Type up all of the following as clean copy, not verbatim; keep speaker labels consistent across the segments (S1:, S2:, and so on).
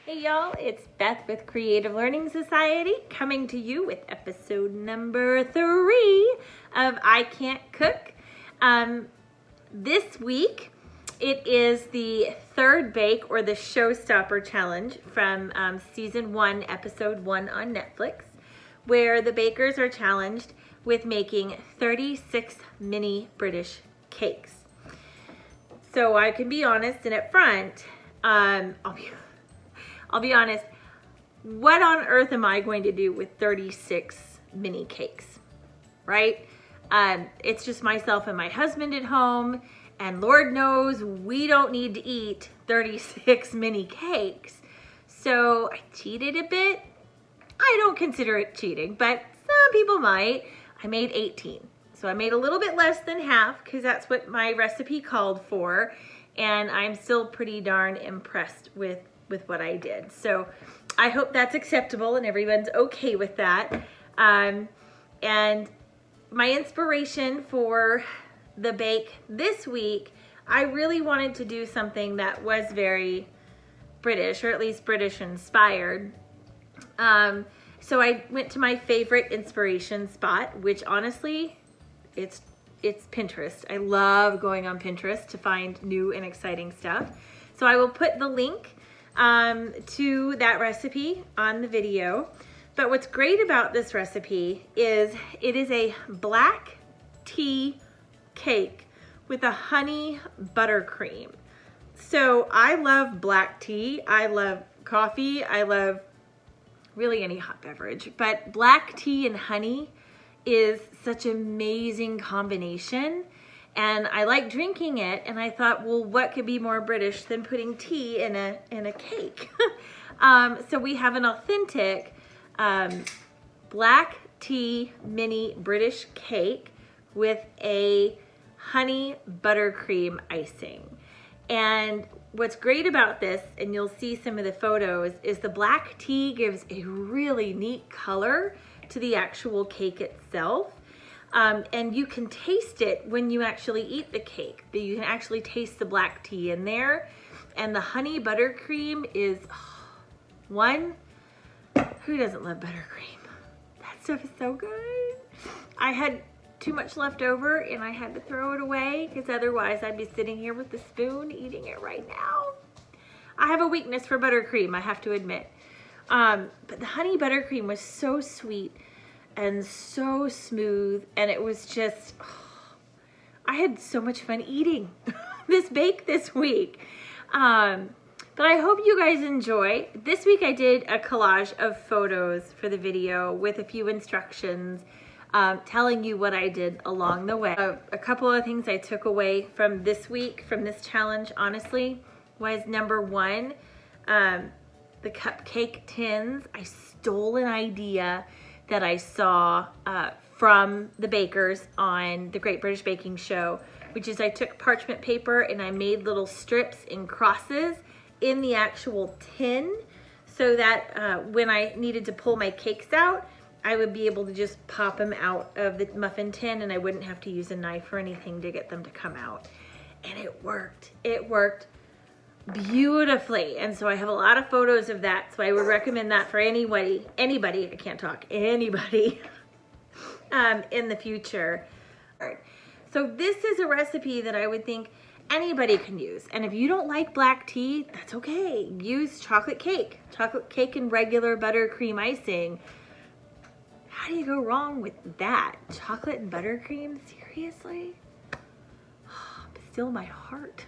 S1: Hey y'all, it's Beth with Creative Learning Society coming to you with episode number 3 of I Can't Cook. This week it is the third bake or the showstopper challenge from season 1, episode 1 on Netflix, where the bakers are challenged with making 36 mini British cakes. So I can be honest and up front, I'll be honest, what on earth am I going to do with 36 mini cakes, right? It's just myself and my husband at home, and Lord knows we don't need to eat 36 mini cakes. So I cheated a bit. I don't consider it cheating, but some people might. I made 18. So I made a little bit less than half because that's what my recipe called for. And I'm still pretty darn impressed with what I did. So I hope that's acceptable and everyone's okay with that. And my inspiration for the bake this week, I really wanted to do something that was very British, or at least British inspired. So I went to my favorite inspiration spot, which honestly, it's Pinterest. I love going on Pinterest to find new and exciting stuff. So I will put the link to that recipe on the video. But what's great about this recipe is it is a black tea cake with a honey buttercream. So I love black tea. I love coffee. I love really any hot beverage, but black tea and honey is such an amazing combination. And I like drinking it, and I thought, well, what could be more British than putting tea in a cake? So we have an authentic black tea mini British cake with a honey buttercream icing. And what's great about this, and you'll see some of the photos, is the black tea gives a really neat color to the actual cake itself. And you can taste it when you actually eat the cake. You can actually taste the black tea in there. And the honey buttercream is one. Who doesn't love buttercream? That stuff is so good. I had too much left over and I had to throw it away because otherwise I'd be sitting here with the spoon eating it right now. I have a weakness for buttercream, I have to admit. But the honey buttercream was so sweet and so smooth, and it was just, I had so much fun eating this bake this week. But I hope you guys enjoy. This week I did a collage of photos for the video with a few instructions telling you what I did along the way. A couple of things I took away from this week, from this challenge, honestly, was number 1, the cupcake tins. I stole an idea that I saw from the bakers on the Great British Baking Show, which is I took parchment paper and I made little strips and crosses in the actual tin so that when I needed to pull my cakes out, I would be able to just pop them out of the muffin tin and I wouldn't have to use a knife or anything to get them to come out. And it worked. It worked beautifully. And so I have a lot of photos of that. So I would recommend that for anybody, I can't talk, anybody in the future. So this is a recipe that I would think anybody can use. And if you don't like black tea, that's okay. Use chocolate cake and regular buttercream icing. How do you go wrong with that? Chocolate and buttercream, seriously? Still my heart.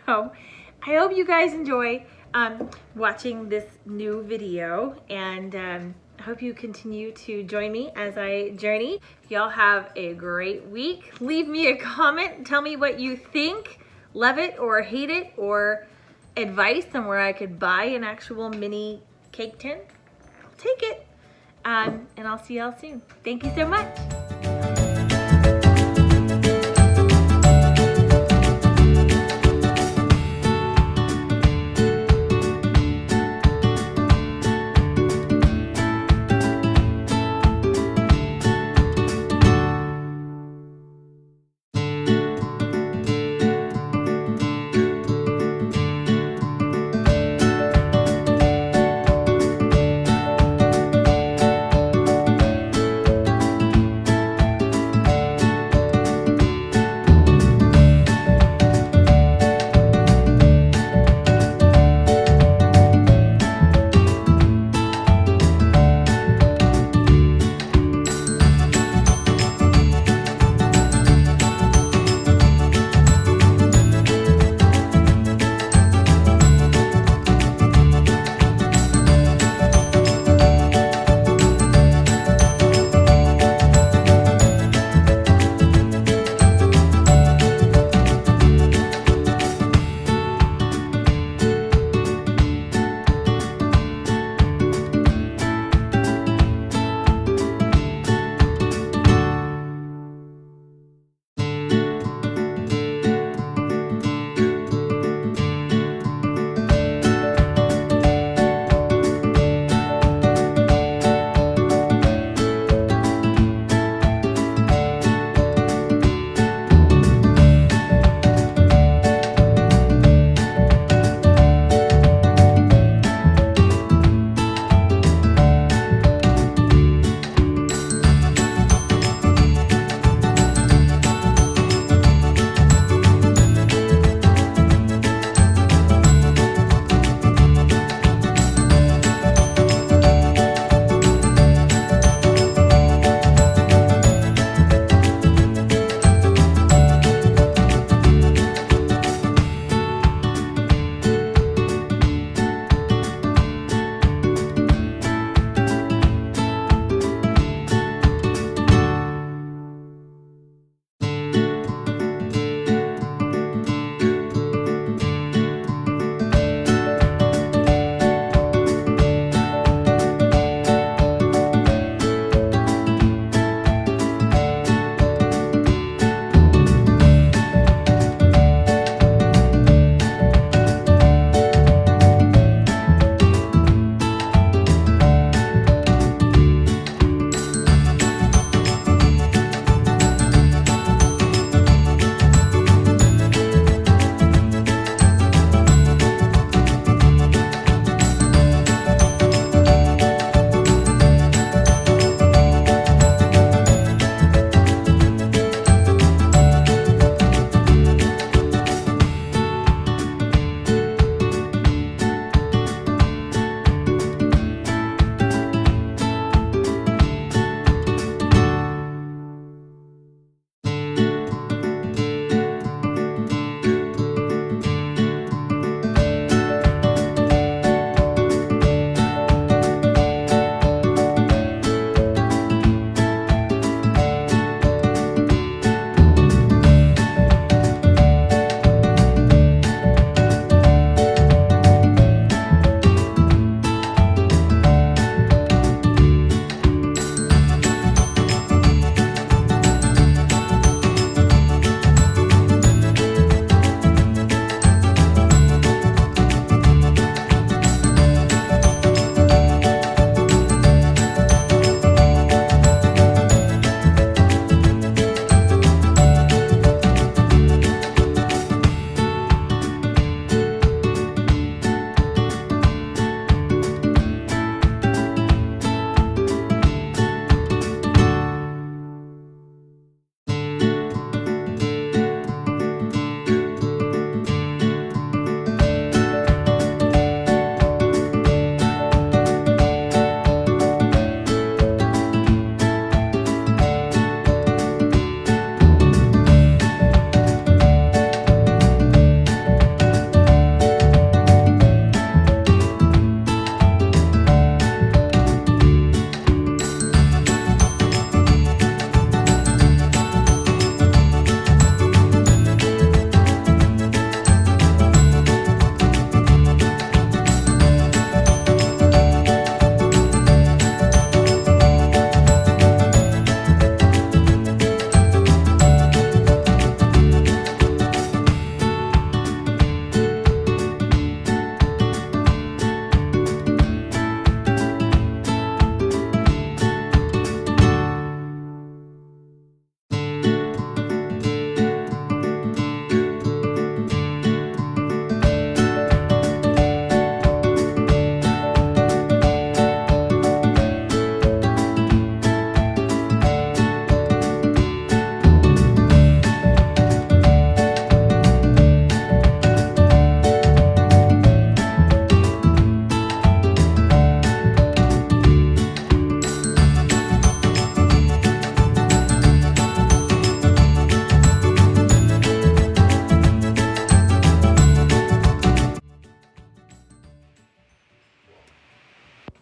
S1: So I hope you guys enjoy watching this new video, and I hope you continue to join me as I journey. Y'all have a great week. Leave me a comment. Tell me what you think. Love it or hate it, or advice on where I could buy an actual mini cake tin. I'll take it. And I'll see y'all soon. Thank you so much.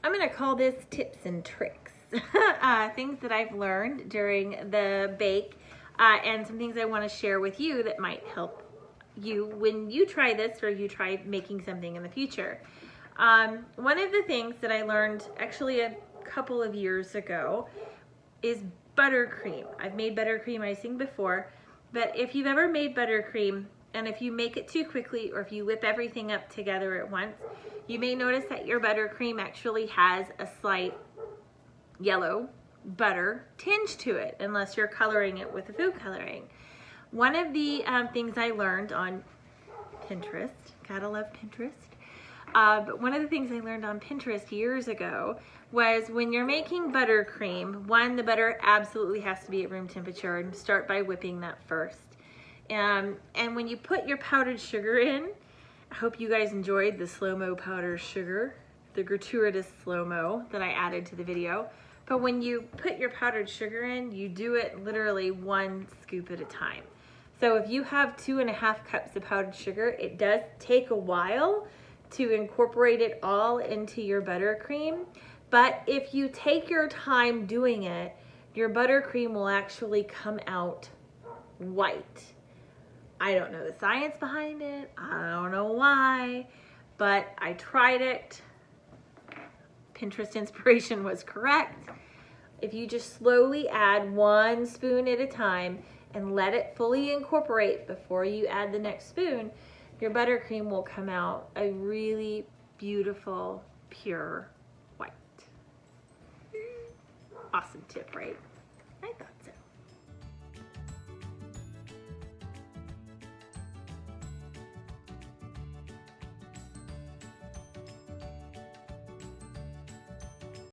S1: I'm gonna call this tips and tricks. Things that I've learned during the bake and some things I wanna share with you that might help you when you try this or you try making something in the future. One of the things that I learned actually a couple of years ago is buttercream. I've made buttercream icing before, but if you've ever made buttercream and if you make it too quickly or if you whip everything up together at once, you may notice that your buttercream actually has a slight yellow butter tinge to it unless you're coloring it with a food coloring. One of the things I learned on Pinterest, gotta love Pinterest, but one of the things I learned on Pinterest years ago was when you're making buttercream, one, the butter absolutely has to be at room temperature, and start by whipping that first. And when you put your powdered sugar in, I hope you guys enjoyed the slow-mo powdered sugar, the gratuitous slow-mo that I added to the video. But when you put your powdered sugar in, you do it literally 1 scoop at a time. So if you have 2.5 cups of powdered sugar, it does take a while to incorporate it all into your buttercream. But if you take your time doing it, your buttercream will actually come out white. I don't know the science behind it. I don't know why, but I tried it. Pinterest inspiration was correct. If you just slowly add 1 spoon at a time and let it fully incorporate before you add the next spoon, your buttercream will come out a really beautiful, pure white. Awesome tip, right? I thought